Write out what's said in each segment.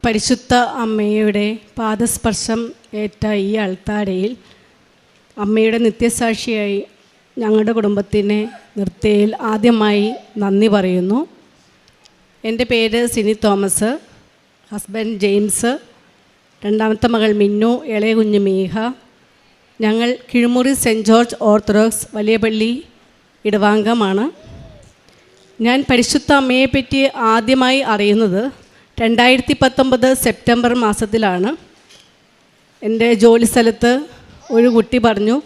പരിശുദ്ധ അമ്മയുടെ പാദസ്പർശം ഏറ്റ ഈ അൾത്താരയിൽ അമ്മയുടെ നിത്യസാക്ഷിയായി ഞങ്ങളുടെ കുടുംബത്തിനെ നിർത്തിയതിൽ ആദ്യമായി നന്ദി പറയുന്നു. എൻ്റെ പേര് സിനി തോമസ്, ഹസ്ബൻഡ് ജെയിംസ്, രണ്ടാമത്തെ മകൾ മിന്നു, ഇളയ കുഞ്ഞ് മീഹ. ഞങ്ങൾ Kizhumuri cent George orthodox Valiyapalli ഇടവാംഗമാണ്. ഞാൻ പരിശുദ്ധ അമ്മയെപ്പറ്റി ആദ്യമായി അറിയുന്നത് 2019 സെപ്റ്റംബർ മാസത്തിലാണ്. എൻ്റെ ജോലി സ്ഥലത്ത് ഒരു കുട്ടി പറഞ്ഞു,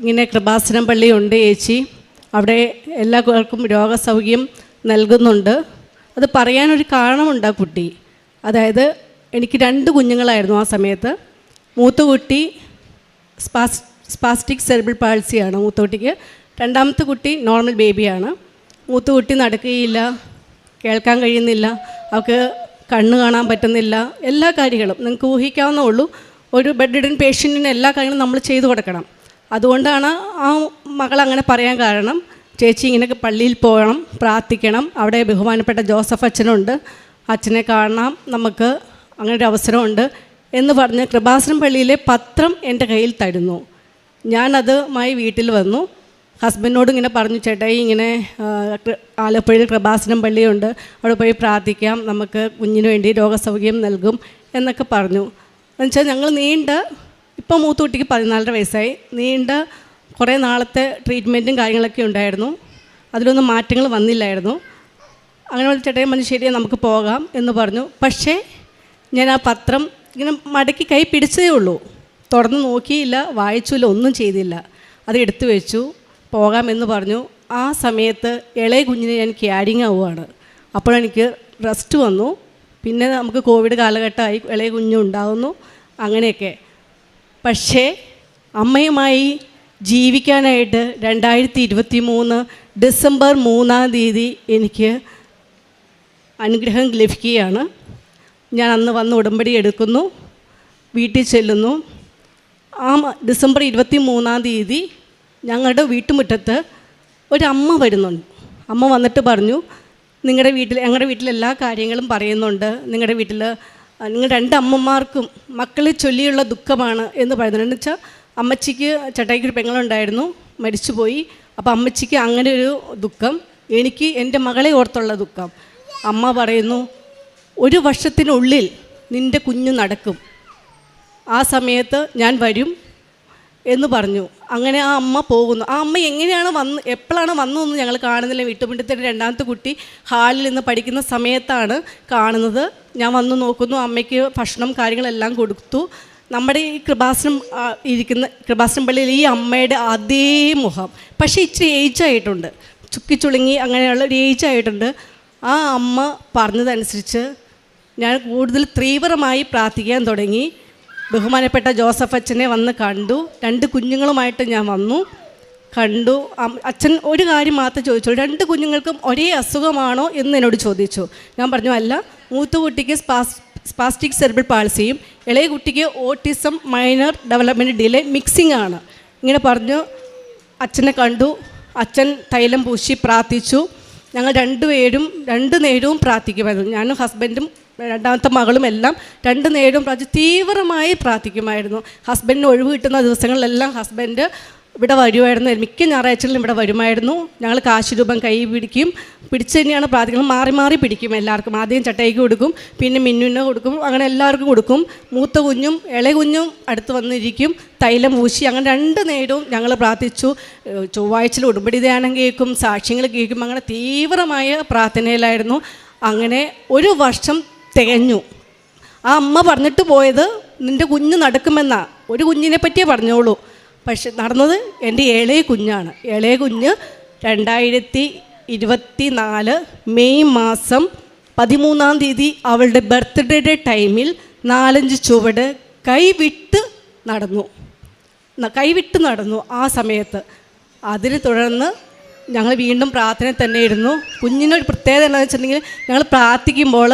ഇങ്ങനെ കൃപാസനം പള്ളിയുണ്ട് ചേച്ചി, അവിടെ എല്ലാവർക്കും രോഗസൗഖ്യം നൽകുന്നുണ്ട്. അത് പറയാനൊരു കാരണമുണ്ട് ആ കുട്ടി. അതായത് എനിക്ക് 2 കുഞ്ഞുങ്ങളായിരുന്നു ആ സമയത്ത്. മൂത്ത കുട്ടി സ്പാസ്റ്റിക് സെറിബ്രൽ പാൾസിയാണ് മൂത്ത കുട്ടിക്ക്. രണ്ടാമത്തെ കുട്ടി നോർമൽ ബേബിയാണ്. മൂത്ത കുട്ടി നടക്കുകയില്ല, കേൾക്കാൻ കഴിയുന്നില്ല, അവൾക്ക് കണ്ണ് കാണാൻ പറ്റുന്നില്ല. എല്ലാ കാര്യങ്ങളും നിങ്ങൾക്ക് ഊഹിക്കാവുന്നേ ഉള്ളൂ. ഒരു ബെഡ് റിഡൻ പേഷ്യൻറ്റിന് എല്ലാ കാര്യങ്ങളും നമ്മൾ ചെയ്തു കൊടുക്കണം. അതുകൊണ്ടാണ് ആ മകൾ അങ്ങനെ പറയാൻ കാരണം. ചേച്ചി ഇങ്ങനെ പള്ളിയിൽ പോകണം, പ്രാർത്ഥിക്കണം, അവിടെ ബഹുമാനപ്പെട്ട ജോസഫ് അച്ഛനുണ്ട്, അച്ഛനെ കാണാം, നമുക്ക് അങ്ങനെ ഒരു അവസരമുണ്ട് എന്ന് പറഞ്ഞ് കൃപാസനം പള്ളിയിലെ പത്രം എൻ്റെ കയ്യിൽ തരുന്നു. ഞാനതുമായി വീട്ടിൽ വന്നു. ഹസ്ബൻഡിനോട് ഇങ്ങനെ പറഞ്ഞു, ചേട്ടായി ഇങ്ങനെ ആലപ്പുഴയിൽ കൃപാസനം പള്ളിയുണ്ട്, അവിടെ പോയി പ്രാർത്ഥിക്കാം, നമുക്ക് കുഞ്ഞിന് വേണ്ടി രോഗസൗഖ്യം നൽകും എന്നൊക്കെ പറഞ്ഞു. എന്നുവെച്ചാൽ ഞങ്ങൾ ഇപ്പോൾ മൂത്ത കുട്ടിക്ക് 14 വയസ്സായി, കുറേ നാളത്തെ ട്രീറ്റ്മെൻറ്റും കാര്യങ്ങളൊക്കെ ഉണ്ടായിരുന്നു. അതിലൊന്നും മാറ്റങ്ങൾ വന്നില്ലായിരുന്നു. അങ്ങനെ ചേട്ടായി പറഞ്ഞു ശരിയാ നമുക്ക് പോകാം എന്ന് പറഞ്ഞു. പക്ഷേ ഞാൻ ആ പത്രം ഇങ്ങനെ മടക്കി കൈ പിടിച്ചതേ ഉള്ളൂ, തുറന്ന് നോക്കിയില്ല, വായിച്ചില്ല, ഒന്നും ചെയ്തില്ല. അത് എടുത്തു വെച്ചു. പോകാമെന്ന് പറഞ്ഞു. ആ സമയത്ത് ഇളയ കുഞ്ഞിനെ ഞാൻ ക്യാരിങ് ആവുകയാണ്. അപ്പോഴെനിക്ക് റെസ്റ്റ് വന്നു. പിന്നെ നമുക്ക് കോവിഡ് കാലഘട്ടമായി, ഇളയ കുഞ്ഞുണ്ടാകുന്നു, അങ്ങനെയൊക്കെ. പക്ഷേ അമ്മയുമായി ജീവിക്കാനായിട്ട് 2023 ഡിസംബർ 3 എനിക്ക് അനുഗ്രഹം ലഭിക്കുകയാണ്. ഞാൻ അന്ന് വന്ന് ഉടമ്പടി എടുക്കുന്നു, വീട്ടിൽ ചെല്ലുന്നു. ആ ഡിസംബർ 23 ഞങ്ങളുടെ വീട്ടുമുറ്റത്ത് ഒരമ്മ വരുന്നുണ്ട്. അമ്മ വന്നിട്ട് പറഞ്ഞു, ഞങ്ങളുടെ വീട്ടിൽ എല്ലാ കാര്യങ്ങളും പറയുന്നുണ്ട്, നിങ്ങളുടെ വീട്ടിൽ നിങ്ങൾ 2 അമ്മമാർക്കും മക്കളെ ചൊല്ലിയുള്ള ദുഃഖമാണ് എന്ന് പറയുന്നുണ്ട്. എന്ന് വെച്ചാൽ അമ്മച്ചിക്ക് ചേട്ടായിക്കൊരു പെങ്ങളുണ്ടായിരുന്നു, മരിച്ചുപോയി. അപ്പോൾ അമ്മച്ചിക്ക് അങ്ങനെ ഒരു ദുഃഖം, എനിക്ക് എൻ്റെ മകളെ ഓർത്തുള്ള ദുഃഖം. അമ്മ പറയുന്നു, 1 വർഷത്തിനുള്ളിൽ നിൻ്റെ കുഞ്ഞ് നടക്കും, ആ സമയത്ത് ഞാൻ വരും എന്ന് പറഞ്ഞു. അങ്ങനെ ആ അമ്മ പോകുന്നു. ആ അമ്മ എങ്ങനെയാണ് എപ്പോഴാണ് വന്നതെന്ന് ഞങ്ങൾ കാണുന്നില്ല. വീട്ടുമുറ്റത്തിൻ്റെ 2ാമത്തെ കുട്ടി ഹാളിൽ നിന്ന് പഠിക്കുന്ന സമയത്താണ് കാണുന്നത്. ഞാൻ വന്ന് നോക്കുന്നു, അമ്മയ്ക്ക് ഭക്ഷണം കാര്യങ്ങളെല്ലാം കൊടുത്തു. നമ്മുടെ ഈ കൃപാസനം പള്ളിയിൽ ഈ അമ്മയുടെ അതേ മുഖം, പക്ഷേ ഇച്ചിരി ഏജായിട്ടുണ്ട്, ചുക്കിച്ചുളുങ്ങി അങ്ങനെയുള്ള ഒരു ഏജായിട്ടുണ്ട്. ആ അമ്മ പറഞ്ഞതനുസരിച്ച് ഞാൻ കൂടുതൽ തീവ്രമായി പ്രാർത്ഥിക്കാൻ തുടങ്ങി. ബഹുമാനപ്പെട്ട ജോസഫ് അച്ഛനെ വന്ന് കണ്ടു. 2 കുഞ്ഞുങ്ങളുമായിട്ട് ഞാൻ കണ്ടു. അച്ഛൻ ഒരു കാര്യം മാത്രം ചോദിച്ചു, 2 കുഞ്ഞുങ്ങൾക്കും ഒരേ അസുഖമാണോ എന്ന് എന്നോട് ചോദിച്ചു. ഞാൻ പറഞ്ഞു അല്ല, മൂത്ത കുട്ടിക്ക് സ്പാസ്റ്റിക് സെറിബ്രൽ പാൾസിയും ഇളയ കുട്ടിക്ക് autism minor development delay mixing ആണ്. ഇങ്ങനെ പറഞ്ഞു. അച്ഛനെ കണ്ടു. അച്ഛൻ തൈലം പൂശി പ്രാർത്ഥിച്ചു. ഞങ്ങൾ 2 നേരവും പ്രാർത്ഥിക്കുമായിരുന്നു. ഞാനും ഹസ്ബൻഡും 2ാമത്തെ മകളും എല്ലാം 2 നേരവും തീവ്രമായി പ്രാർത്ഥിക്കുമായിരുന്നു. ഹസ്ബൻഡിന് ഒഴിവ് കിട്ടുന്ന ദിവസങ്ങളിലെല്ലാം ഹസ്ബൻഡ് ഇവിടെ വരുമായിരുന്നു. മിക്ക ഞായറാഴ്ചകളിലും ഇവിടെ വരുമായിരുന്നു. ഞങ്ങൾ കാശ് രൂപം കൈ പിടിച്ച് തന്നെയാണ് പ്രാർത്ഥിക്കുന്നത്. മാറി മാറി പിടിക്കും എല്ലാവർക്കും. ആദ്യം ചട്ടയ്ക്ക് കൊടുക്കും, പിന്നെ മിന്നുവിന് കൊടുക്കും, അങ്ങനെ എല്ലാവർക്കും കൊടുക്കും. മൂത്ത കുഞ്ഞും ഇളയ കുഞ്ഞും അടുത്ത് വന്നിരിക്കും, തൈലം പൂശി. അങ്ങനെ 2 നേരവും ഞങ്ങൾ പ്രാർത്ഥിച്ചു. ചൊവ്വാഴ്ചയിൽ ഉടമ്പടി ധ്യാനം കേൾക്കും, സാക്ഷ്യങ്ങൾ കേൾക്കും. അങ്ങനെ തീവ്രമായ പ്രാർത്ഥനയിലായിരുന്നു. അങ്ങനെ 1 വർഷം തികഞ്ഞു. ആ അമ്മ പറഞ്ഞിട്ട് പോയത് നിൻ്റെ കുഞ്ഞ് നടക്കുമെന്നാണ്. ഒരു കുഞ്ഞിനെ പറ്റിയേ പറഞ്ഞോളൂ, പക്ഷെ നടന്നത് എൻ്റെ ഇളയ കുഞ്ഞാണ്. ഇളയ കുഞ്ഞ് 2024 മെയ് മാസം 13 അവളുടെ ബർത്ത്ഡേയുടെ ടൈമിൽ 4-5 ചുവട് കൈവിട്ട് നടന്നു ആ സമയത്ത്. അതിനെ തുടർന്ന് ഞങ്ങൾ വീണ്ടും പ്രാർത്ഥന തന്നെ ഇരുന്നു. കുഞ്ഞിനൊരു പ്രത്യേകത എന്താണെന്ന് വെച്ചിട്ടുണ്ടെങ്കിൽ, ഞങ്ങൾ പ്രാർത്ഥിക്കുമ്പോൾ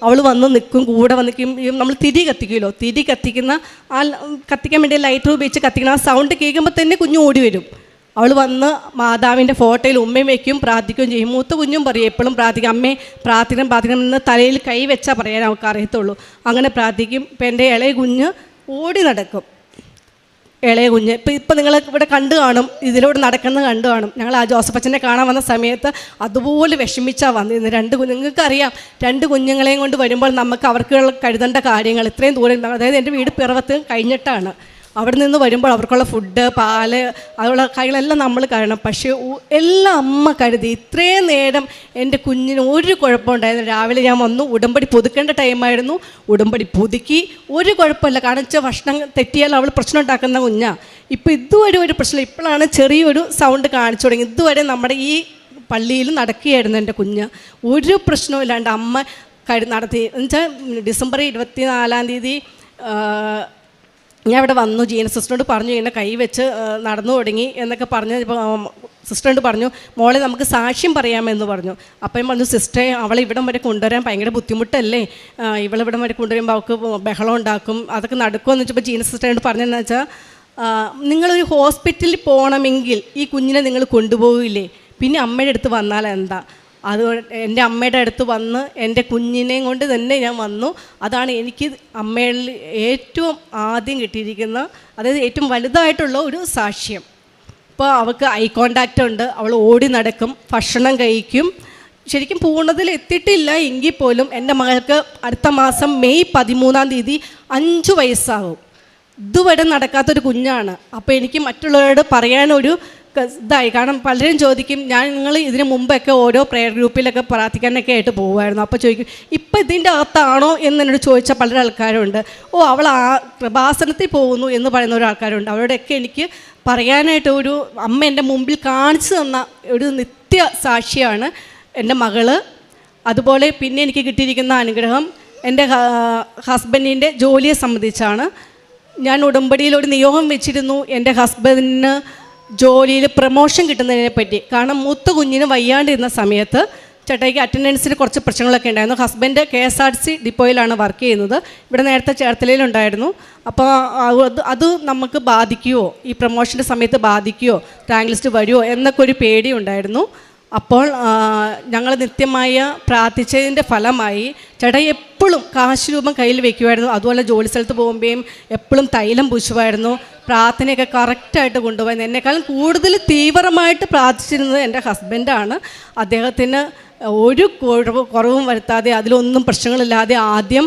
അവൾ വന്ന് നിൽക്കും, കൂടെ വന്നിരിക്കും. നമ്മൾ തിരി കത്തിക്കുമല്ലോ, തിരി കത്തിക്കാൻ വേണ്ടി ലൈറ്റർ ഉപയോഗിച്ച് കത്തിക്കുന്ന ആ സൗണ്ട് കേൾക്കുമ്പോൾ തന്നെ കുഞ്ഞ് ഓടി വരും. അവൾ വന്ന് മാതാവിൻ്റെ ഫോട്ടോയിൽ ഉമ്മയും വയ്ക്കും, പ്രാർത്ഥിക്കുകയും ചെയ്യും. മൂത്ത കുഞ്ഞും പറയും എപ്പോഴും പ്രാർത്ഥിക്കും, അമ്മേ പ്രാർത്ഥിക്കണം എന്ന് തലയിൽ കൈ വെച്ചാൽ പറയാൻ അവൾക്ക് അറിയത്തുള്ളൂ. അങ്ങനെ പ്രാർത്ഥിക്കും. ഇപ്പം എൻ്റെ ഇളയ കുഞ്ഞ് ഓടി നടക്കും. ഇളയ കുഞ്ഞ് ഇപ്പം നിങ്ങൾ ഇവിടെ കണ്ടു കാണും, ഇതിലൂടെ നടക്കുന്നത് കണ്ടു കാണും. ഞങ്ങൾ ആ ജോസഫച്ചനെ കാണാൻ വന്ന സമയത്ത് അതുപോലെ വിഷമിച്ചാൽ വന്നിരുന്നു. നിങ്ങൾക്കറിയാം, 2 കുഞ്ഞുങ്ങളെയും കൊണ്ട് വരുമ്പോൾ നമുക്ക് അവർക്ക് കരുതേണ്ട കാര്യങ്ങൾ ഇത്രയും ദൂരം, അതായത് എൻ്റെ വീട് പിറവത്ത് കഴിഞ്ഞിട്ടാണ്. അവിടെ നിന്ന് വരുമ്പോൾ അവർക്കുള്ള ഫുഡ്, പാല്, അതുള്ള കാര്യങ്ങളെല്ലാം നമ്മൾ കരുതണം. പക്ഷേ എല്ലാം അമ്മ കരുതി. ഇത്രയും നേരം എൻ്റെ കുഞ്ഞിന് ഒരു കുഴപ്പമുണ്ടായിരുന്നു. രാവിലെ ഞാൻ വന്നു, ഉടമ്പടി പുതുക്കേണ്ട ടൈമായിരുന്നു, ഉടമ്പടി പുതുക്കി, ഒരു കുഴപ്പമില്ല. കാരണം വെച്ചാൽ ഭക്ഷണം തെറ്റിയാൽ അവൾ പ്രശ്നം ഉണ്ടാക്കുന്ന കുഞ്ഞാണ്. ഇപ്പോൾ ഇതുവരെ ഒരു പ്രശ്നം, ഇപ്പോഴാണ് ചെറിയൊരു സൗണ്ട് കാണിച്ചു തുടങ്ങി. ഇതുവരെ നമ്മുടെ ഈ പള്ളിയിൽ നടക്കുകയായിരുന്നു എൻ്റെ കുഞ്ഞ്, ഒരു പ്രശ്നവും ഇല്ലാണ്ട് അമ്മ നടത്തി. എന്നുവെച്ചാൽ ഡിസംബർ 24 ഞാൻ ഇവിടെ വന്നു, ജീന സിസ്റ്ററിനോട് പറഞ്ഞു ഇങ്ങനെ കൈ വെച്ച് നടന്നു തുടങ്ങി എന്നൊക്കെ പറഞ്ഞ്. സിസ്റ്ററിനോട് പറഞ്ഞു മോളെ നമുക്ക് സാക്ഷ്യം പറയാമെന്ന് പറഞ്ഞു. അപ്പം പറഞ്ഞു സിസ്റ്ററെ അവളെ ഇവിടം വരെ കൊണ്ടുവരാൻ ഭയങ്കര ബുദ്ധിമുട്ടല്ലേ, ഇവളിവിടം വരെ കൊണ്ടുവരുമ്പോൾ അവൾക്ക് ബഹളം ഉണ്ടാക്കും, അതൊക്കെ നടക്കുമെന്ന് വെച്ചപ്പോൾ ജീന സിസ്റ്ററിനോട് പറഞ്ഞതെന്ന് വെച്ചാൽ നിങ്ങളൊരു ഹോസ്പിറ്റലിൽ പോകണമെങ്കിൽ ഈ കുഞ്ഞിനെ നിങ്ങൾ കൊണ്ടുപോകില്ലേ, പിന്നെ അമ്മയുടെ അടുത്ത് വന്നാൽ എന്താ. അത് എൻ്റെ അമ്മയുടെ അടുത്ത് വന്ന് എൻ്റെ കുഞ്ഞിനെയും കൊണ്ട് തന്നെ ഞാൻ വന്നു. അതാണ് എനിക്ക് അമ്മയിൽ ഏറ്റവും ആദ്യം കിട്ടിയിരിക്കുന്ന, അതായത് ഏറ്റവും വലുതായിട്ടുള്ള ഒരു സാക്ഷ്യം. ഇപ്പോൾ അവൾക്ക് ഐ കോണ്ടാക്റ്റ് ഉണ്ട്, അവൾ ഓടി നടക്കും, ഭക്ഷണം കഴിക്കും. ശരിക്കും പൂർണ്ണതയിൽ എത്തിയിട്ടില്ല എങ്കിൽ പോലും എൻ്റെ മകൾക്ക് അടുത്ത മാസം മെയ് 13 5 വയസ്സാകും. ഇതുവരെ നടക്കാത്തൊരു കുഞ്ഞാണ്. അപ്പോൾ എനിക്ക് മറ്റുള്ളവരോട് പറയാനൊരു ഇതായി. കാരണം പലരും ചോദിക്കും, നിങ്ങൾ ഇതിന് മുമ്പൊക്കെ ഓരോ പ്രെയർ ഗ്രൂപ്പിലൊക്കെ പ്രാർത്ഥിക്കാനൊക്കെ ആയിട്ട് പോകുമായിരുന്നു. അപ്പോൾ ചോദിക്കും ഇപ്പം ഇതിൻ്റെ അകത്താണോ എന്നോട് ചോദിച്ച പല ആൾക്കാരുണ്ട്. അവൾ ആ കൃപാസനത്തിൽ പോകുന്നു എന്ന് പറയുന്ന ഒരാൾക്കാരുണ്ട്. അവരോടൊക്കെ എനിക്ക് പറയാനായിട്ട് ഒരു അമ്മ എൻ്റെ മുമ്പിൽ കാണിച്ചു തന്ന ഒരു നിത്യ സാക്ഷിയാണ് എൻ്റെ മകള്. അതുപോലെ പിന്നെ എനിക്ക് കിട്ടിയിരിക്കുന്ന അനുഗ്രഹം എൻ്റെ ഹസ്ബൻഡിൻ്റെ ജോലിയെ സംബന്ധിച്ചാണ്. ഞാൻ ഉടമ്പടിയിൽ ഒരു നിയോഗം വെച്ചിരുന്നു എൻ്റെ ഹസ്ബൻഡിന് ജോലിയിൽ പ്രമോഷൻ കിട്ടുന്നതിനെ പറ്റി. കാരണം മൂത്ത കുഞ്ഞിന് വയ്യാണ്ടിരുന്ന സമയത്ത് ചേട്ടായിക്ക് അറ്റൻഡൻസിന് കുറച്ച് പ്രശ്നങ്ങളൊക്കെ ഉണ്ടായിരുന്നു. ഹസ്ബൻഡ് KSRTC ഡിപ്പോയിലാണ് വർക്ക് ചെയ്യുന്നത്. ഇവിടെ നേരത്തെ ചേർത്തലയിലുണ്ടായിരുന്നു. അപ്പോൾ അത് നമുക്ക് ബാധിക്കുമോ, ഈ പ്രമോഷൻ്റെ സമയത്ത് ബാധിക്കുമോ, റാങ്ക് ലിസ്റ്റ് വരുമോ എന്നൊക്കെ ഒരു പേടി ഉണ്ടായിരുന്നു. അപ്പോൾ ഞങ്ങൾ നിത്യമായ പ്രാർത്ഥിച്ചതിൻ്റെ ഫലമായി ചേട്ടായി എപ്പോഴും കാശ് രൂപം കയ്യിൽ വെക്കുമായിരുന്നു. അതുപോലെ ജോലി സ്ഥലത്ത് പോകുമ്പോഴും എപ്പോഴും തൈലം പൂശുമായിരുന്നു. പ്രാർത്ഥനയൊക്കെ കറക്റ്റായിട്ട് കൊണ്ടുപോയി. എന്നെക്കാളും കൂടുതൽ തീവ്രമായിട്ട് പ്രാർത്ഥിച്ചിരുന്നത് എൻ്റെ ഹസ്ബൻഡാണ്. അദ്ദേഹത്തിന് ഒരു കുറവും വരുത്താതെ, അതിലൊന്നും പ്രശ്നങ്ങളില്ലാതെ ആദ്യം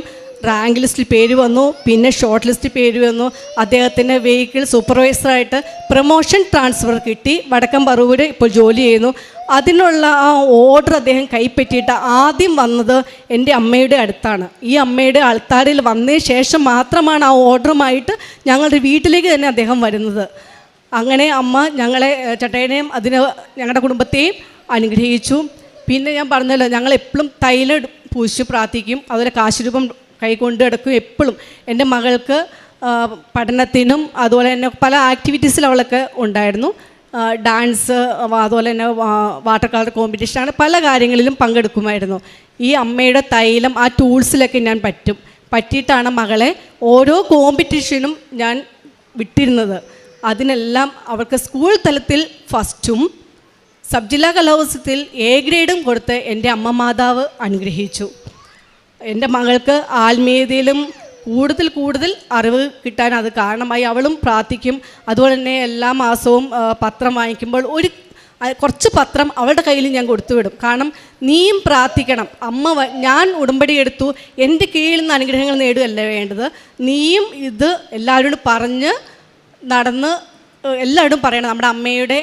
റാങ്ക് ലിസ്റ്റിൽ പേര് വന്നു, പിന്നെ ഷോർട്ട് ലിസ്റ്റിൽ പേര് വന്നു. അദ്ദേഹത്തിന് വെഹിക്കിൾ സൂപ്പർവൈസറായിട്ട് പ്രൊമോഷൻ ട്രാൻസ്ഫർ കിട്ടി. വടക്കം പറവൂര് ഇപ്പോൾ ജോലി ചെയ്യുന്നു. അതിനുള്ള ആ ഓർഡർ അദ്ദേഹം കൈപ്പറ്റിയിട്ട് ആദ്യം വന്നത് എൻ്റെ അമ്മയുടെ അടുത്താണ്. ഈ അമ്മയുടെ ആൾത്താരിൽ വന്നതിന് ശേഷം മാത്രമാണ് ആ ഓർഡറുമായിട്ട് ഞങ്ങളുടെ വീട്ടിലേക്ക് തന്നെ അദ്ദേഹം വരുന്നത്. അങ്ങനെ അമ്മ ഞങ്ങളെ ചേട്ടനെയും ഞങ്ങളുടെ കുടുംബത്തെയും അനുഗ്രഹിച്ചു. പിന്നെ ഞാൻ പറഞ്ഞല്ലോ, ഞങ്ങളെപ്പോഴും തൈലം പൂശി പ്രാർത്ഥിക്കും. അതുപോലെ കാശുരൂപം കൈകൊണ്ട് കിടക്കും. എപ്പോഴും എൻ്റെ മകൾക്ക് പഠനത്തിനും അതുപോലെ തന്നെ പല ആക്ടിവിറ്റീസിലും അവളൊക്കെ ഉണ്ടായിരുന്നു. ഡാൻസ്, അതുപോലെ തന്നെ വാട്ടർ കളർ കോമ്പറ്റീഷൻ, അങ്ങനെ പല കാര്യങ്ങളിലും പങ്കെടുക്കുമായിരുന്നു. ഈ അമ്മയുടെ തൈലം ആ ടൂൾസിലൊക്കെ ഞാൻ പറ്റിയിട്ടാണ് മകളെ ഓരോ കോമ്പറ്റീഷനും ഞാൻ വിട്ടിരുന്നത്. അതിനെല്ലാം അവൾക്ക് സ്കൂൾ തലത്തിൽ ഫസ്റ്റും സബ് ജില്ലാ കലോത്സവത്തിൽ A ഗ്രേഡും കൊടുത്ത് എൻ്റെ അമ്മ മാതാവ് അനുഗ്രഹിച്ചു. എൻ്റെ മകൾക്ക് ആത്മീയതയിലും കൂടുതൽ അറിവ് കിട്ടാൻ അത് കാരണമായി. അവളും പ്രാർത്ഥിക്കും. അതുപോലെ തന്നെ എല്ലാ മാസവും പത്രം വാങ്ങിക്കുമ്പോൾ കുറച്ച് പത്രം അവളുടെ കയ്യിൽ ഞാൻ കൊടുത്തുവിടും. കാരണം നീയും പ്രാർത്ഥിക്കണം. ഞാൻ ഉടമ്പടി എടുത്തു, എൻ്റെ കീഴിൽ നിന്ന് അനുഗ്രഹങ്ങൾ നേടുകയല്ല വേണ്ടത്, നീയും ഇത് എല്ലാവരോടും പറഞ്ഞ് നടന്ന് എല്ലാവരോടും പറയണം. നമ്മുടെ അമ്മയുടെ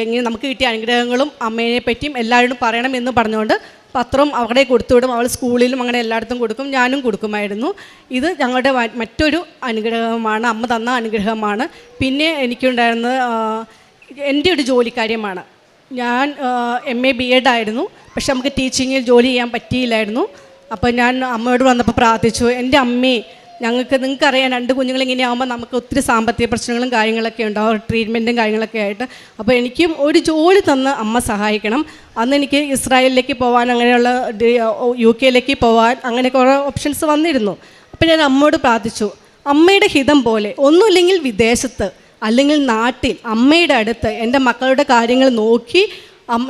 ഇങ്ങനെ നമുക്ക് കിട്ടിയ അനുഗ്രഹങ്ങളും അമ്മയെ പറ്റിയും എല്ലാവരോടും പറയണം എന്ന് പറഞ്ഞുകൊണ്ട് പത്രം അവിടെ കൊടുത്തുവിടും. അവൾ സ്കൂളിലും അങ്ങനെ എല്ലായിടത്തും കൊടുക്കും, ഞാനും കൊടുക്കുമായിരുന്നു. ഇത് ഞങ്ങളുടെ മറ്റൊരു അനുഗ്രഹമാണ്, അമ്മ തന്ന അനുഗ്രഹമാണ്. പിന്നെ എനിക്കുണ്ടായിരുന്നത് എൻ്റെ ഒരു ജോലിക്കാര്യമാണ്. ഞാൻ MA B.Ed ആയിരുന്നു. പക്ഷെ നമുക്ക് ടീച്ചിങ്ങിൽ ജോലി ചെയ്യാൻ പറ്റിയില്ലായിരുന്നു. അപ്പോൾ ഞാൻ അമ്മയോട് വന്നപ്പോൾ പ്രാർത്ഥിച്ചു, എൻ്റെ അമ്മേ, നിങ്ങൾക്കറിയാം 2 കുഞ്ഞുങ്ങൾ ഇങ്ങനെയാകുമ്പോൾ നമുക്ക് ഒത്തിരി സാമ്പത്തിക പ്രശ്നങ്ങളും കാര്യങ്ങളൊക്കെ ഉണ്ടാവും, ട്രീറ്റ്മെൻറ്റും കാര്യങ്ങളൊക്കെ ആയിട്ട്. അപ്പോൾ എനിക്കും ഒരു ജോലി തന്ന് അമ്മ സഹായിക്കണം. അന്ന് എനിക്ക് ഇസ്രായേലിലേക്ക് പോകാൻ, അങ്ങനെയുള്ള UK പോകാൻ, അങ്ങനെ കുറേ ഓപ്ഷൻസ് വന്നിരുന്നു. അപ്പോൾ ഞാൻ അമ്മയോട് പ്രാർത്ഥിച്ചു, അമ്മയുടെ ഹിതം പോലെ, ഒന്നുമില്ലെങ്കിൽ വിദേശത്ത് അല്ലെങ്കിൽ നാട്ടിൽ അമ്മയുടെ അടുത്ത് എൻ്റെ മക്കളുടെ കാര്യങ്ങൾ നോക്കി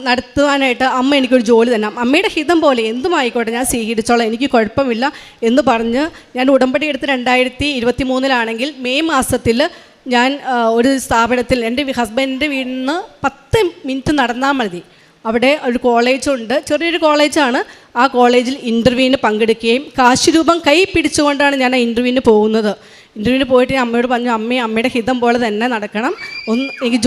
നടത്തുവാനായിട്ട് അമ്മ എനിക്കൊരു ജോലി തന്നെ, അമ്മയുടെ ഹിതം പോലെ എന്തുമായിക്കോട്ടെ ഞാൻ സ്വീകരിച്ചോളാം, എനിക്ക് കുഴപ്പമില്ല എന്ന് പറഞ്ഞ് ഞാൻ ഉടമ്പടി എടുത്ത് 2023 മെയ് മാസത്തിൽ ഞാൻ ഒരു സ്ഥാപനത്തിൽ എൻ്റെ ഹസ്ബൻഡിൻ്റെ വീട്ടിൽ നിന്ന് 10 മിനിറ്റ് നടന്നാൽ മതി, അവിടെ ഒരു കോളേജുണ്ട്, ചെറിയൊരു കോളേജാണ്. ആ കോളേജിൽ ഇൻ്റർവ്യൂവിന് പങ്കെടുക്കുകയും കാശ് രൂപം കൈ പിടിച്ചുകൊണ്ടാണ് ഞാൻ ആ ഇൻ്റർവ്യൂവിന് പോകുന്നത്. ഇൻ്റർവ്യൂവിന് പോയിട്ട് ഞാൻ അമ്മയോട് പറഞ്ഞു, അമ്മയുടെ ഹിതം പോലെ തന്നെ നടക്കണം, എനിക്ക്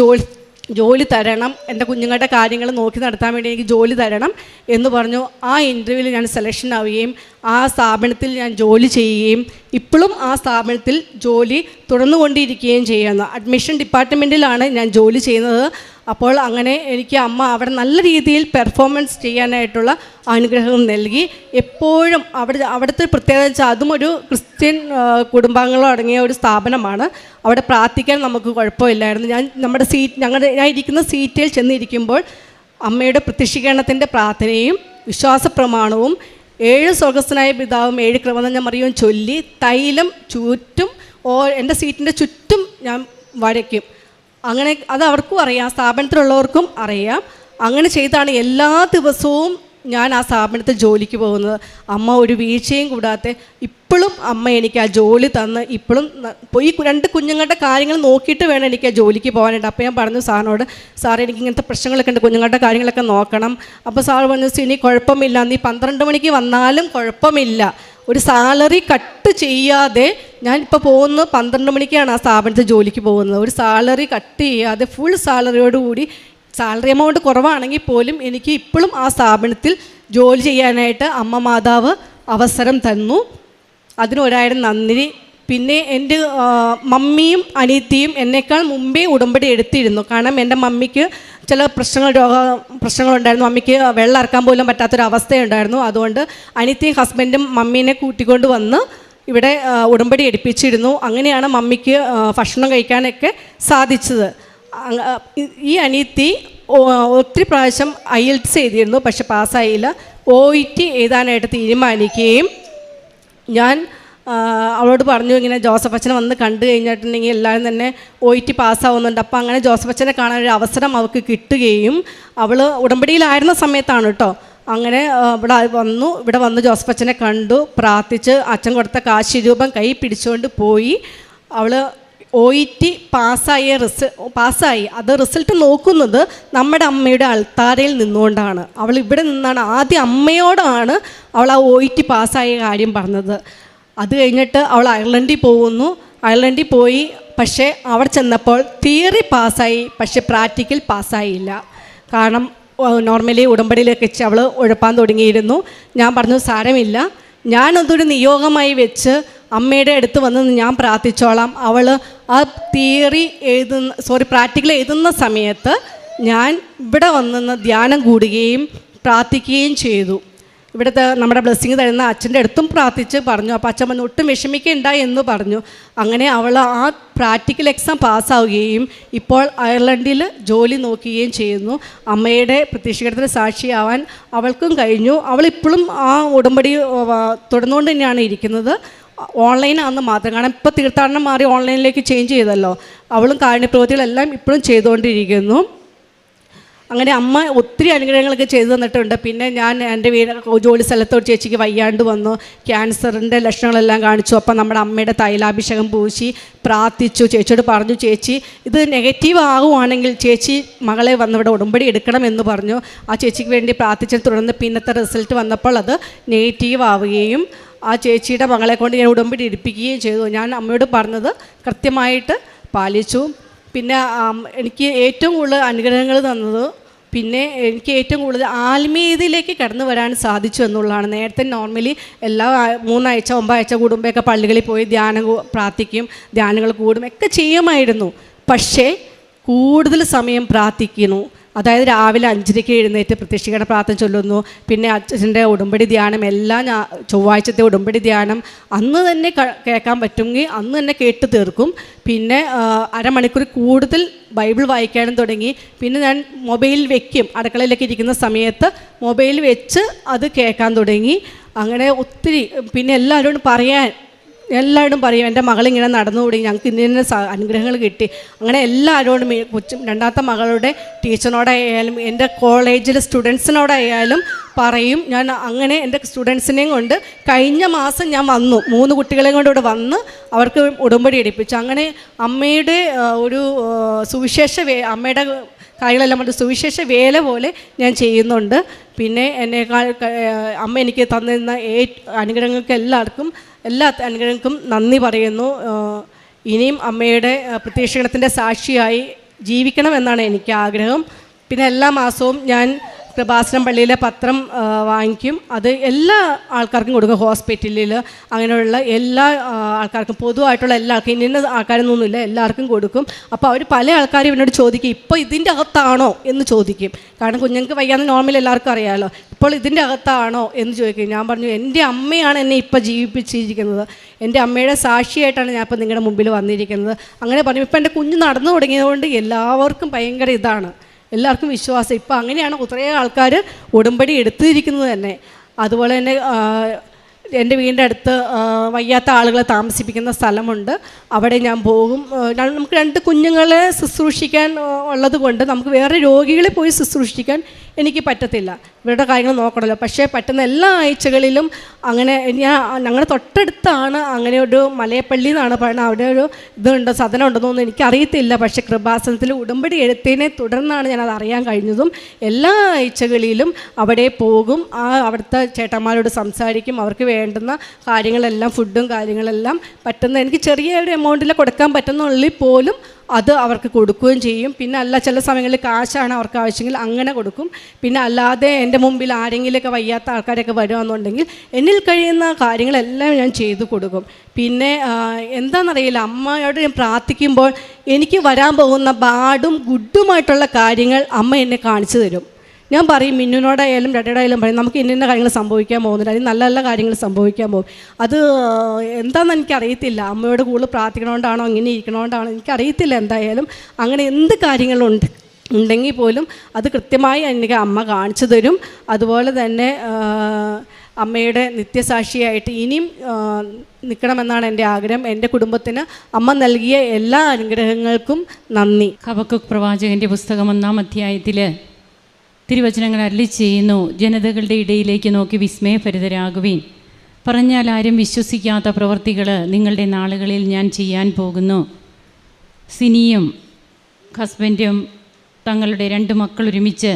ജോലി തരണം, എൻ്റെ കുഞ്ഞുങ്ങളുടെ കാര്യങ്ങൾ നോക്കി നടത്താൻ വേണ്ടി എനിക്ക് ജോലി തരണം എന്ന് പറഞ്ഞു. ആ ഇൻ്റർവ്യൂവിൽ ഞാൻ സെലക്ഷൻ ആവുകയും ആ സ്ഥാപനത്തിൽ ഞാൻ ജോലി ചെയ്യുകയും ഇപ്പോഴും ആ സ്ഥാപനത്തിൽ ജോലി തുടർന്നുകൊണ്ടിരിക്കുകയും ചെയ്യുന്നു. അഡ്മിഷൻ ഡിപ്പാർട്ട്മെൻറ്റിലാണ് ഞാൻ ജോലി ചെയ്യുന്നത്. അപ്പോൾ അങ്ങനെ എനിക്ക് അമ്മ അവിടെ നല്ല രീതിയിൽ പെർഫോമൻസ് ചെയ്യാനായിട്ടുള്ള അനുഗ്രഹം നൽകി. എപ്പോഴും അവിടുത്തെ പ്രത്യേകത വെച്ചാൽ അതും ഒരു ക്രിസ്ത്യൻ കുടുംബാംഗങ്ങളടങ്ങിയ ഒരു സ്ഥാപനമാണ്. അവിടെ പ്രാർത്ഥിക്കാൻ നമുക്ക് കുഴപ്പമില്ലായിരുന്നു. ഞാൻ ഇരിക്കുന്ന സീറ്റിൽ ചെന്നിരിക്കുമ്പോൾ അമ്മയുടെ പ്രത്യക്ഷീകരണത്തിൻ്റെ പ്രാർത്ഥനയും വിശ്വാസപ്രമാണവും 7 സ്വർഗസ്ഥനായ പിതാവും 7 ക്രമം മറിയവും ചൊല്ലി തൈലം ചുറ്റും എൻ്റെ സീറ്റിൻ്റെ ചുറ്റും ഞാൻ വരയ്ക്കും. അങ്ങനെ അത് അവർക്കും അറിയാം, സ്ഥാപനത്തിലുള്ളവർക്കും അറിയാം. അങ്ങനെ ചെയ്താണ് എല്ലാ ദിവസവും ഞാൻ ആ സ്ഥാപനത്തിൽ ജോലിക്ക് പോകുന്നത്. അമ്മ ഒരു വീഴ്ചയും കൂടാതെ ഇപ്പോഴും അമ്മ എനിക്ക് ആ ജോലി തന്ന് ഇപ്പോഴും ഈ 2 കുഞ്ഞുങ്ങളുടെ കാര്യങ്ങൾ നോക്കിയിട്ട് വേണം എനിക്ക് ആ ജോലിക്ക് പോകാനായിട്ട്. അപ്പോൾ ഞാൻ പറഞ്ഞു സാറിനോട്, സാറേ എനിക്ക് ഇങ്ങനത്തെ പ്രശ്നങ്ങളൊക്കെ ഉണ്ട്, കുഞ്ഞുങ്ങളുടെ കാര്യങ്ങളൊക്കെ നോക്കണം. അപ്പോൾ സാർ പറഞ്ഞു, ഇനി കുഴപ്പമില്ല, നീ 12 മണിക്ക് വന്നാലും കുഴപ്പമില്ല, ഒരു സാലറി കട്ട് ചെയ്യാതെ, ഞാനിപ്പോൾ പോകുന്നത് 12 മണിക്കാണ് ആ സ്ഥാപനത്തിൽ ജോലിക്ക് പോകുന്നത്, ഒരു സാലറി കട്ട് ചെയ്യാതെ ഫുൾ സാലറിയോടുകൂടി, സാലറി എമൗണ്ട് കുറവാണെങ്കിൽ പോലും എനിക്ക് ഇപ്പോഴും ആ സ്ഥാപനത്തിൽ ജോലി ചെയ്യാനായിട്ട് അമ്മ മാതാവ് അവസരം തന്നു. അതിന് 1000 നന്ദി. പിന്നെ എൻ്റെ മമ്മിയും അനിയത്തിയും എന്നേക്കാൾ മുമ്പേ ഉടമ്പടി എടുത്തിരുന്നു. കാരണം എൻ്റെ മമ്മിക്ക് ചില പ്രശ്നങ്ങളുണ്ടായിരുന്നു. മമ്മിക്ക് വെള്ളം ഇറക്കാൻ പോലും പറ്റാത്തൊരവസ്ഥയുണ്ടായിരുന്നു. അതുകൊണ്ട് അനിയത്തിയും ഹസ്ബൻഡും മമ്മീനെ കൂട്ടിക്കൊണ്ട് വന്ന് ഇവിടെ ഉടമ്പടി എടുപ്പിച്ചിരുന്നു. അങ്ങനെയാണ് മമ്മിക്ക് ഭക്ഷണം കഴിക്കാനൊക്കെ സാധിച്ചത്. ഈ അനിയത്തി ഒത്തിരി പ്രാവശ്യം IELTS എഴുതിയിരുന്നു, പക്ഷെ പാസ്സായില്ല. OET എഴുതാനായിട്ട് തീരുമാനിക്കുകയും ഞാൻ അവളോട് പറഞ്ഞു, ഇങ്ങനെ ജോസഫ് അച്ഛനെ വന്ന് കണ്ടു കഴിഞ്ഞിട്ടുണ്ടെങ്കിൽ എല്ലാവരും തന്നെ OET പാസ്സാവുന്നുണ്ട്. അപ്പോൾ അങ്ങനെ ജോസഫ് അച്ഛനെ കാണാനൊരു അവസരം അവൾക്ക് കിട്ടുകയും, അവൾ ഉടമ്പടിയിലായിരുന്ന സമയത്താണ് കേട്ടോ. അങ്ങനെ ഇവിടെ വന്ന് ജോസഫ് അച്ഛനെ കണ്ടു, പ്രാർത്ഥിച്ച് അച്ഛൻ കൊടുത്ത കാശ് രൂപം കൈ പിടിച്ചുകൊണ്ട് പോയി. അവൾ OET പാസ്സായി. അത് റിസൾട്ട് നോക്കുന്നത് നമ്മുടെ അമ്മയുടെ അൾത്താരയിൽ നിന്നുകൊണ്ടാണ്. അവൾ ഇവിടെ നിന്നാണ് ആദ്യം അമ്മയോടാണ് അവൾ ആ OET പാസ്സായ കാര്യം പറഞ്ഞത്. അത് കഴിഞ്ഞിട്ട് അവൾ അയർലൻഡിൽ പോകുന്നു. അയർലൻഡിൽ പോയി, പക്ഷേ അവിടെ ചെന്നപ്പോൾ തിയറി പാസ്സായി, പക്ഷേ പ്രാക്ടിക്കൽ പാസ്സായില്ല. കാരണം നോർമലി ഉടമ്പടിയിലേക്ക് വെച്ച് അവൾ ഉഴപ്പാൻ തുടങ്ങിയിരുന്നു. ഞാൻ പറഞ്ഞു, സാരമില്ല, ഞാനതൊരു നിയോഗമായി വെച്ച് അമ്മയുടെ അടുത്ത് വന്ന് ഞാൻ പ്രാർത്ഥിച്ചോളാം. അവൾ ആ പ്രാക്ടിക്കൽ എഴുതുന്ന സമയത്ത് ഞാൻ ഇവിടെ വന്ന് ധ്യാനം കൂടുകയും പ്രാർത്ഥിക്കുകയും ചെയ്തു. ഇവിടുത്തെ നമ്മുടെ ബ്ലെസ്സിങ് തരുന്ന അച്ഛൻ്റെ അടുത്തും പ്രാർത്ഥിച്ച് പറഞ്ഞു. അപ്പോൾ അച്ഛൻ വന്ന് ഒട്ടും വിഷമിക്കേണ്ട എന്ന് പറഞ്ഞു. അങ്ങനെ അവൾ ആ പ്രാക്ടിക്കൽ എക്സാം പാസ്സാവുകയും ഇപ്പോൾ അയർലൻഡിൽ ജോലി നോക്കുകയും ചെയ്യുന്നു. അമ്മയുടെ പ്രത്യക്ഷീകരണത്തിന് സാക്ഷിയാവാൻ അവൾക്കും കഴിഞ്ഞു. അവളിപ്പോഴും ആ ഉടമ്പടി തുടർന്നുകൊണ്ട് തന്നെയാണ് ഇരിക്കുന്നത്. ഓൺലൈനാണെന്ന് മാത്രം. കാരണം ഇപ്പോൾ തീർത്ഥാടനം മാറി ഓൺലൈനിലേക്ക് ചേഞ്ച് ചെയ്തല്ലോ. അവളും കാരുണ്യപ്രവൃത്തികളെല്ലാം ഇപ്പോഴും ചെയ്തുകൊണ്ടിരിക്കുന്നു. അങ്ങനെ അമ്മ ഒത്തിരി അനുഗ്രഹങ്ങളൊക്കെ ചെയ്തു തന്നിട്ടുണ്ട്. പിന്നെ ഞാൻ എൻ്റെ ജോലി സ്ഥലത്തോട് ചേച്ചിക്ക് വയ്യാണ്ട് വന്നു, ക്യാൻസറിൻ്റെ ലക്ഷണങ്ങളെല്ലാം കാണിച്ചു. അപ്പം നമ്മുടെ അമ്മയുടെ തൈലാഭിഷേകം പൂശി പ്രാർത്ഥിച്ചു. ചേച്ചിയോട് പറഞ്ഞു, ചേച്ചി ഇത് നെഗറ്റീവ് ആകുവാണെങ്കിൽ ചേച്ചി മകളെ വന്ന് ഇവിടെ ഉടമ്പടി എടുക്കണമെന്ന് പറഞ്ഞു. ആ ചേച്ചിക്ക് വേണ്ടി പ്രാർത്ഥിച്ചതിനെ തുടർന്ന് പിന്നത്തെ റിസൾട്ട് വന്നപ്പോൾ അത് നെഗറ്റീവ് ആവുകയും ആ ചേച്ചിയുടെ മകളെ കൊണ്ട് ഞാൻ ഉടമ്പടി എടുപ്പിക്കുകയും ചെയ്തു. ഞാൻ അമ്മയോട് പറഞ്ഞത് കൃത്യമായിട്ട് പാലിച്ചു. പിന്നെ എനിക്ക് ഏറ്റവും കൂടുതൽ അനുഗ്രഹങ്ങൾ തന്നത്, പിന്നെ എനിക്ക് ഏറ്റവും കൂടുതൽ ആത്മീയതയിലേക്ക് കടന്നു വരാൻ സാധിച്ചു എന്നുള്ളതാണ്. നേരത്തെ നോർമലി എല്ലാ 3 ആഴ്ച 9 ആഴ്ച കൂടുമ്പോഴൊക്കെ പള്ളികളിൽ പോയി ധ്യാനം പ്രാർത്ഥിക്കും, ധ്യാനങ്ങൾ കൂടും ഒക്കെ ചെയ്യുമായിരുന്നു. പക്ഷേ കൂടുതൽ സമയം പ്രാർത്ഥിക്കുന്നു. അതായത് രാവിലെ 5:30 എഴുന്നേറ്റ് പ്രത്യക്ഷീകരണ പ്രാർത്ഥന ചൊല്ലുന്നു. പിന്നെ അച്ഛൻ്റെ ഉടമ്പടി ധ്യാനം, ചൊവ്വാഴ്ചത്തെ ഉടമ്പടി ധ്യാനം അന്ന് തന്നെ കേൾക്കാൻ പറ്റുമെങ്കിൽ അന്ന് തന്നെ കേട്ട് തീർക്കും. പിന്നെ അരമണിക്കൂർ കൂടുതൽ ബൈബിൾ വായിക്കാനും തുടങ്ങി. പിന്നെ ഞാൻ മൊബൈൽ വെക്കും, അടുക്കളയിലൊക്കെ ഇരിക്കുന്ന സമയത്ത് മൊബൈൽ വെച്ച് അത് കേൾക്കാൻ തുടങ്ങി. അങ്ങനെ ഒത്തിരി. പിന്നെ എല്ലാവരോടും പറയാൻ എല്ലാവരും പറയും എൻ്റെ മകളിങ്ങനെ നടന്നുകൂടി, ഞങ്ങൾക്ക് ഇന്ന അനുഗ്രഹങ്ങൾ കിട്ടി. അങ്ങനെ എല്ലാവരോടും രണ്ടാമത്തെ മകളുടെ ടീച്ചറിനോടായാലും എൻ്റെ കോളേജിലെ സ്റ്റുഡൻസിനോടായാലും പറയും. ഞാൻ അങ്ങനെ എൻ്റെ സ്റ്റുഡൻസിനെയും കൊണ്ട് കഴിഞ്ഞ മാസം ഞാൻ വന്നു, 3 കുട്ടികളെയും കൊണ്ട് ഇവിടെ വന്ന് അവർക്ക് ഉടമ്പടി എടുപ്പിച്ചു. അങ്ങനെ അമ്മയുടെ ഒരു അമ്മയുടെ കാര്യങ്ങളെല്ലാം കൊണ്ട് സുവിശേഷ വേല പോലെ ഞാൻ ചെയ്യുന്നുണ്ട്. പിന്നെ എന്നേക്കാൾ അമ്മ എനിക്ക് തന്നിരുന്ന അനുഗ്രഹങ്ങൾക്ക് എല്ലാ അനുഗ്രഹങ്ങൾക്കും നന്ദി പറയുന്നു. ഇനിയും അമ്മയുടെ പ്രത്യക്ഷണത്തിൻ്റെ സാക്ഷിയായി ജീവിക്കണമെന്നാണ് എനിക്ക് ആഗ്രഹം. പിന്നെ എല്ലാ മാസവും ഞാൻ കൃപാസനം പള്ളിയിലെ പത്രം വാങ്ങിക്കും. അത് എല്ലാ ആൾക്കാർക്കും കൊടുക്കും, ഹോസ്പിറ്റലിൽ അങ്ങനെയുള്ള എല്ലാ ആൾക്കാർക്കും, പൊതുവായിട്ടുള്ള എല്ലാ ആൾക്കും, ഇന്ന ആൾക്കാരൊന്നുമില്ല, എല്ലാവർക്കും കൊടുക്കും. അപ്പോൾ അവർ പല ആൾക്കാരും എന്നോട് ചോദിക്കും, ഇപ്പോൾ ഇതിൻ്റെ അകത്താണോ എന്ന് ചോദിക്കും. കാരണം കുഞ്ഞുങ്ങൾക്ക് വയ്യാന്ന് നോർമൽ എല്ലാവർക്കും അറിയാമല്ലോ. ഇപ്പോൾ ഇതിൻ്റെ അകത്താണോ എന്ന് ചോദിക്കും. ഞാൻ പറഞ്ഞു, എൻ്റെ അമ്മയാണ് എന്നെ ഇപ്പോൾ ജീവിപ്പിച്ചിരിക്കുന്നത്, എൻ്റെ അമ്മയുടെ സാക്ഷിയായിട്ടാണ് ഞാൻ ഇപ്പോൾ നിങ്ങളുടെ മുമ്പിൽ വന്നിരിക്കുന്നത്. അങ്ങനെ പറഞ്ഞു. ഇപ്പോൾ എൻ്റെ കുഞ്ഞ് നടന്നു തുടങ്ങിയതുകൊണ്ട് എല്ലാവർക്കും ഭയങ്കര ഇതാണ്, എല്ലാവർക്കും വിശ്വാസം. ഇപ്പോൾ അങ്ങനെയാണ് കുറേ ആൾക്കാർ ഉടമ്പടി എടുത്തിരിക്കുന്നത് തന്നെ. അതുപോലെ തന്നെ എൻ്റെ വീടിൻ്റെ അടുത്ത് വയ്യാത്ത ആളുകളെ താമസിപ്പിക്കുന്ന സ്ഥലമുണ്ട്, അവിടെ ഞാൻ പോകും. നമുക്ക് 2 കുഞ്ഞുങ്ങളെ ശുശ്രൂഷിക്കാൻ ഉള്ളത് കൊണ്ട് നമുക്ക് വേറെ രോഗികളെ പോയി ശുശ്രൂഷിക്കാൻ എനിക്ക് പറ്റത്തില്ല, ഇവരുടെ കാര്യങ്ങൾ നോക്കണമല്ലോ. പക്ഷേ പറ്റുന്ന എല്ലാ ആഴ്ചകളിലും അങ്ങനെ ഞങ്ങളുടെ തൊട്ടടുത്താണ് അങ്ങനെ ഒരു മലയപ്പള്ളി എന്നാണ് പറയുന്നത്, അവിടെ ഒരു ഇതുണ്ട്, സദനം ഉണ്ടെന്നൊന്നും എനിക്കറിയത്തില്ല. പക്ഷേ കൃപാസനത്തിൽ ഉടമ്പടി എടുത്തതിനെ തുടർന്നാണ് ഞാനത് അറിയാൻ കഴിഞ്ഞതും. എല്ലാ ആഴ്ചകളിലും അവിടെ പോകും, അവിടുത്തെ ചേട്ടന്മാരോട് സംസാരിക്കും, അവർക്ക് വേണ്ടുന്ന കാര്യങ്ങളെല്ലാം, ഫുഡും കാര്യങ്ങളെല്ലാം പറ്റുന്ന എനിക്ക് ചെറിയൊരു എമൗണ്ടിൽ കൊടുക്കാൻ പറ്റുന്നുള്ളിൽ പോലും അത് അവർക്ക് കൊടുക്കുകയും ചെയ്യും. പിന്നെ അല്ല, ചില സമയങ്ങളിൽ കാശാണ് അവർക്ക് ആവശ്യമെങ്കിൽ അങ്ങനെ കൊടുക്കും. പിന്നെ അല്ലാതെ എൻ്റെ മുമ്പിൽ ആരെങ്കിലുമൊക്കെ വയ്യാത്ത ആൾക്കാരൊക്കെ വരുവാണെന്നുണ്ടെങ്കിൽ എന്നിൽ കഴിയുന്ന കാര്യങ്ങളെല്ലാം ഞാൻ ചെയ്തു കൊടുക്കും. പിന്നെ എന്താണെന്നറിയില്ല, അമ്മയോട് ഞാൻ പ്രാർത്ഥിക്കുമ്പോൾ എനിക്ക് വരാൻ പോകുന്ന ബാഡും ഗുഡുമായിട്ടുള്ള കാര്യങ്ങൾ അമ്മ എന്നെ കാണിച്ചു തരും. ഞാൻ പറയും, മിന്നുനോടായാലും ഡഡയോടായാലും പറയും, നമുക്ക് ഇന്ന കാര്യങ്ങൾ സംഭവിക്കാൻ പോകുന്നില്ല, അല്ലെങ്കിൽ നല്ല നല്ല കാര്യങ്ങൾ സംഭവിക്കാൻ പോകും. അത് എന്താണെന്ന് എനിക്കറിയത്തില്ല, അമ്മയോട് കൂടുതൽ പ്രാർത്ഥിക്കണോണ്ടാണോ ഇങ്ങനെ ഇരിക്കണോണ്ടാണോ എനിക്കറിയത്തില്ല. എന്തായാലും അങ്ങനെ എന്ത് കാര്യങ്ങളുണ്ടെങ്കിൽ പോലും അത് കൃത്യമായി എനിക്ക് അമ്മ കാണിച്ചു തരും. അതുപോലെ തന്നെ അമ്മയുടെ നിത്യസാക്ഷിയായിട്ട് ഇനിയും നിൽക്കണമെന്നാണ് എൻ്റെ ആഗ്രഹം. എൻ്റെ കുടുംബത്തിന് അമ്മ നൽകിയ എല്ലാ അനുഗ്രഹങ്ങൾക്കും നന്ദി. ഹബക്കൂക്ക് പ്രവാചകൻ്റെ പുസ്തകം 1-ാം അധ്യായത്തിൽ തിരുവചനങ്ങൾ അരുളി ചെയ്യുന്നു, ജനതകളുടെ ഇടയിലേക്ക് നോക്കി വിസ്മയഭരിതരാകുവീൻ. പറഞ്ഞാൽ ആരും വിശ്വസിക്കാത്ത പ്രവൃത്തികൾ നിങ്ങളുടെ നാളുകളിൽ ഞാൻ ചെയ്യാൻ പോകുന്നു. സിനിയും ഹസ്ബൻഡും തങ്ങളുടെ 2 മക്കൾ ഒരുമിച്ച്,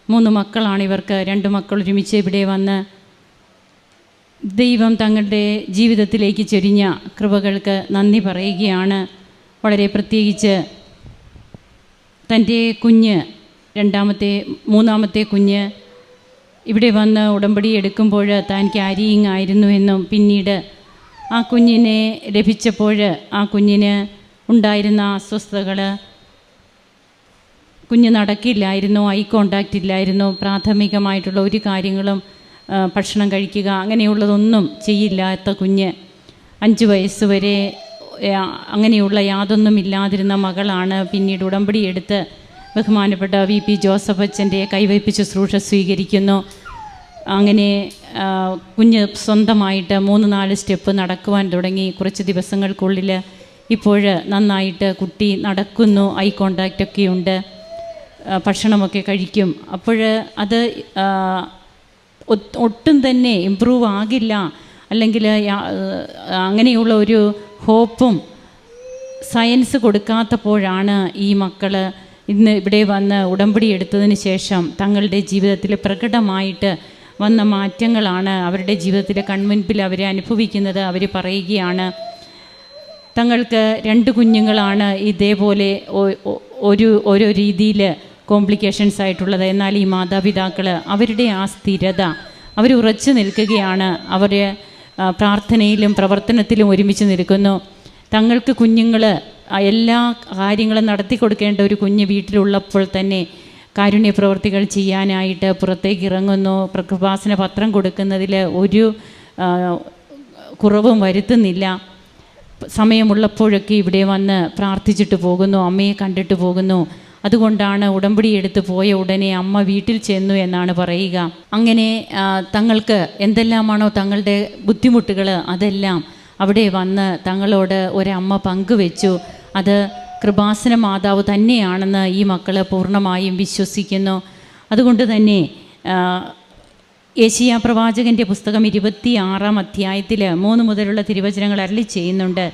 3 മക്കളാണ് ഇവർക്ക്, 2 മക്കൾ ഒരുമിച്ച് ഇവിടെ വന്ന് ദൈവം തങ്ങളുടെ ജീവിതത്തിലേക്ക് ചൊരിഞ്ഞ കൃപകൾക്ക് നന്ദി പറയുകയാണ്. വളരെ പ്രത്യേകിച്ച് തൻ്റെ കുഞ്ഞ്, 3-ാമത്തെ കുഞ്ഞ് ഇവിടെ വന്ന് ഉടമ്പടി എടുക്കുമ്പോൾ താൻ ക്യാരിയിങ് ആയിരുന്നു എന്നും, പിന്നീട് ആ കുഞ്ഞിനെ ലഭിച്ചപ്പോൾ ആ കുഞ്ഞിന് ഉണ്ടായിരുന്ന അസ്വസ്ഥതകൾ, കുഞ്ഞ് നടക്കില്ലായിരുന്നു, ഐ കോണ്ടാക്റ്റ് ഇല്ലായിരുന്നു, പ്രാഥമികമായിട്ടുള്ള ഒരു കാര്യങ്ങളും ഭക്ഷണം കഴിക്കുക അങ്ങനെയുള്ളതൊന്നും ചെയ്യില്ലാത്ത കുഞ്ഞ്, 5 വയസ്സ് വരെ അങ്ങനെയുള്ള യാതൊന്നും ഇല്ലാതിരുന്ന മകളാണ്. പിന്നീട് ഉടമ്പടി എടുത്ത് ബഹുമാനപ്പെട്ട VP ജോസഫ് അച്ഛൻ്റെ കൈവയ്പ് ശുശ്രൂഷ സ്വീകരിക്കുന്നു. അങ്ങനെ കുഞ്ഞ് സ്വന്തമായിട്ട് 3-4 സ്റ്റെപ്പ് നടക്കുവാൻ തുടങ്ങി. കുറച്ച് ദിവസങ്ങൾക്കുള്ളിൽ ഇപ്പോൾ നന്നായിട്ട് കുട്ടി നടക്കുന്നു, ഐ കോണ്ടാക്റ്റൊക്കെ ഉണ്ട്, ഭക്ഷണമൊക്കെ കഴിക്കും. അപ്പോൾ അത് ഒട്ടും തന്നെ ഇമ്പ്രൂവ് ആകില്ല, അല്ലെങ്കിൽ അങ്ങനെയുള്ള ഒരു ഹോപ്പും സയൻസ് കൊടുക്കാത്തപ്പോഴാണ് ഈ മക്കൾ ഇന്ന് ഇവിടെ വന്ന് ഉടമ്പടി എടുത്തതിന് ശേഷം തങ്ങളുടെ ജീവിതത്തിൽ പ്രകടമായിട്ട് വന്ന മാറ്റങ്ങളാണ് അവരുടെ ജീവിതത്തിലെ കൺമുൻപിൽ അവർ അനുഭവിക്കുന്നത്. അവർ പറയുകയാണ്, തങ്ങൾക്ക് 2 കുഞ്ഞുങ്ങളാണ് ഇതേപോലെ ഓരോ രീതിയിൽ കോംപ്ലിക്കേഷൻസ് ആയിട്ടുള്ളത്. എന്നാൽ ഈ മാതാപിതാക്കൾ അവരുടെ ആ സ്ഥിരത, അവർ ഉറച്ചു നിൽക്കുകയാണ്, അവർ പ്രാർത്ഥനയിലും പ്രവർത്തനത്തിലും ഒരുമിച്ച് നിൽക്കുന്നു. തങ്ങൾക്ക് കുഞ്ഞുങ്ങൾ എല്ലാ കാര്യങ്ങളും നടത്തി കൊടുക്കേണ്ട ഒരു കുഞ്ഞ് വീട്ടിലുള്ളപ്പോൾ തന്നെ കാരുണ്യ പ്രവർത്തികൾ ചെയ്യാനായിട്ട് പുറത്തേക്ക് ഇറങ്ങുന്നു. കൃപാസന പത്രം കൊടുക്കുന്നതിൽ ഒരു കുറവും വരുത്തുന്നില്ല. സമയമുള്ളപ്പോഴൊക്കെ ഇവിടെ വന്ന് പ്രാർത്ഥിച്ചിട്ട് പോകുന്നു, അമ്മയെ കണ്ടിട്ട് പോകുന്നു. അതുകൊണ്ടാണ് ഉടമ്പടി എടുത്ത് പോയ ഉടനെ അമ്മ വീട്ടിൽ ചെന്നു എന്നാണ് പറയുക. അങ്ങനെ തങ്ങൾക്ക് എന്തെല്ലാമാണോ തങ്ങളുടെ ബുദ്ധിമുട്ടുകൾ അതെല്ലാം അവിടെ വന്ന് തങ്ങളോട് ഒരമ്മ പങ്കുവെച്ചു. അത് കൃപാസന മാതാവ് തന്നെയാണെന്ന് ഈ മക്കൾ പൂർണ്ണമായും വിശ്വസിക്കുന്നു. അതുകൊണ്ട് തന്നെ യെശയ്യാ പ്രവാചകൻ്റെ പുസ്തകം 26-ാം അധ്യായത്തിൽ 3 മുതലുള്ള തിരുവചനങ്ങൾ അരുളി ചെയ്യുന്നുണ്ട്.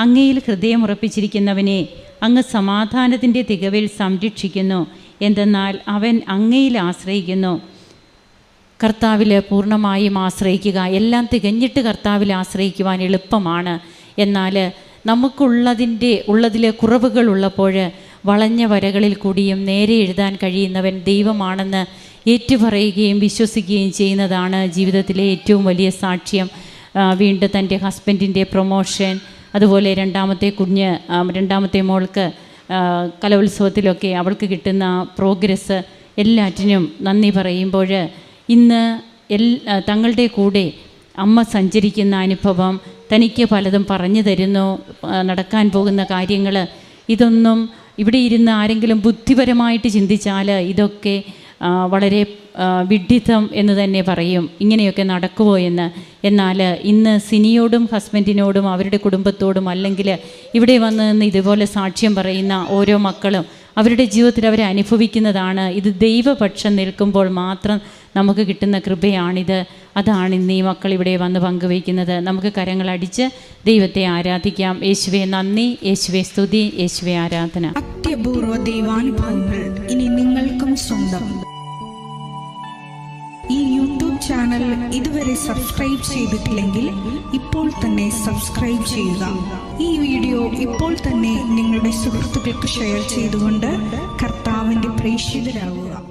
അങ്ങയിൽ ഹൃദയമുറപ്പിച്ചിരിക്കുന്നവനെ അങ്ങ് സമാധാനത്തിൻ്റെ തികവിൽ സംരക്ഷിക്കുന്നു. എന്തെന്നാൽ അവൻ അങ്ങയിൽ ആശ്രയിക്കുന്നു. കർത്താവിൽ പൂർണ്ണമായും ആശ്രയിക്കുക. എല്ലാം തികഞ്ഞിട്ട് കർത്താവിൽ ആശ്രയിക്കുവാൻ എളുപ്പമാണ്. എന്നാൽ ഉള്ളതിൽ കുറവുകളുള്ളപ്പോൾ വളഞ്ഞ വരകളിൽ കൂടിയും നേരെ എഴുതാൻ കഴിയുന്നവൻ ദൈവമാണെന്ന് ഏറ്റുപറയുകയും വിശ്വസിക്കുകയും ചെയ്യുന്നതാണ് ജീവിതത്തിലെ ഏറ്റവും വലിയ സാക്ഷ്യം. വീണ്ടും തൻ്റെ ഹസ്ബൻഡിൻ്റെ പ്രൊമോഷൻ, അതുപോലെ രണ്ടാമത്തെ മോൾക്ക് കലോത്സവത്തിലൊക്കെ അവൾക്ക് കിട്ടുന്ന പ്രോഗ്രസ്, എല്ലാറ്റിനും നന്ദി പറയുമ്പോൾ ഇന്ന് തങ്ങളുടെ കൂടെ അമ്മ സഞ്ചരിക്കുന്ന അനുഭവം, തനിക്ക് പലതും പറഞ്ഞു തരുന്നു, നടക്കാൻ പോകുന്ന കാര്യങ്ങൾ, ഇതൊന്നും ഇവിടെ ഇരുന്ന് ആരെങ്കിലും ബുദ്ധിപരമായിട്ട് ചിന്തിച്ചാൽ ഇതൊക്കെ വളരെ വിഡ്ഢിത്തം എന്ന് തന്നെ പറയും. ഇങ്ങനെയൊക്കെ നടക്കുമോ എന്ന്. എന്നാൽ ഇന്ന് സിനിയോടും ഹസ്ബൻഡിനോടും അവരുടെ കുടുംബത്തോടും അല്ലെങ്കിൽ ഇവിടെ വന്ന് നിന്ന് ഇതുപോലെ സാക്ഷ്യം പറയുന്ന ഓരോ മക്കളും അവരുടെ ജീവിതത്തിൽ അവരെ അനുഭവിക്കുന്നതാണ്. ഇത് ദൈവപക്ഷം നിൽക്കുമ്പോൾ മാത്രം നമുക്ക് കിട്ടുന്ന കൃപയാണിത്. അതാണ് ഇന്ന് ഈ മക്കൾ ഇവിടെ വന്ന് പങ്കുവയ്ക്കുന്നത്. നമുക്ക് കരങ്ങളടിച്ച് ദൈവത്തെ ആരാധിക്കാം. യേശുവേ നന്ദി, യേശുവേ സ്തുതി, യേശുവേ ആരാധന. അത്യപൂർവ ദൈവാനുഭവങ്ങൾ ഇനി നിങ്ങൾക്കും സ്വന്തം. ഈ യൂട്യൂബ് ചാനൽ ഇതുവരെ സബ്സ്ക്രൈബ് ചെയ്തിട്ടില്ലെങ്കിൽ ഇപ്പോൾ തന്നെ സബ്സ്ക്രൈബ് ചെയ്യുക. ഈ വീഡിയോ ഇപ്പോൾ തന്നെ നിങ്ങളുടെ സുഹൃത്തുക്കൾക്ക് ഷെയർ ചെയ്തുകൊണ്ട് കർത്താവിൻ്റെ പ്രേക്ഷിതരാകുക.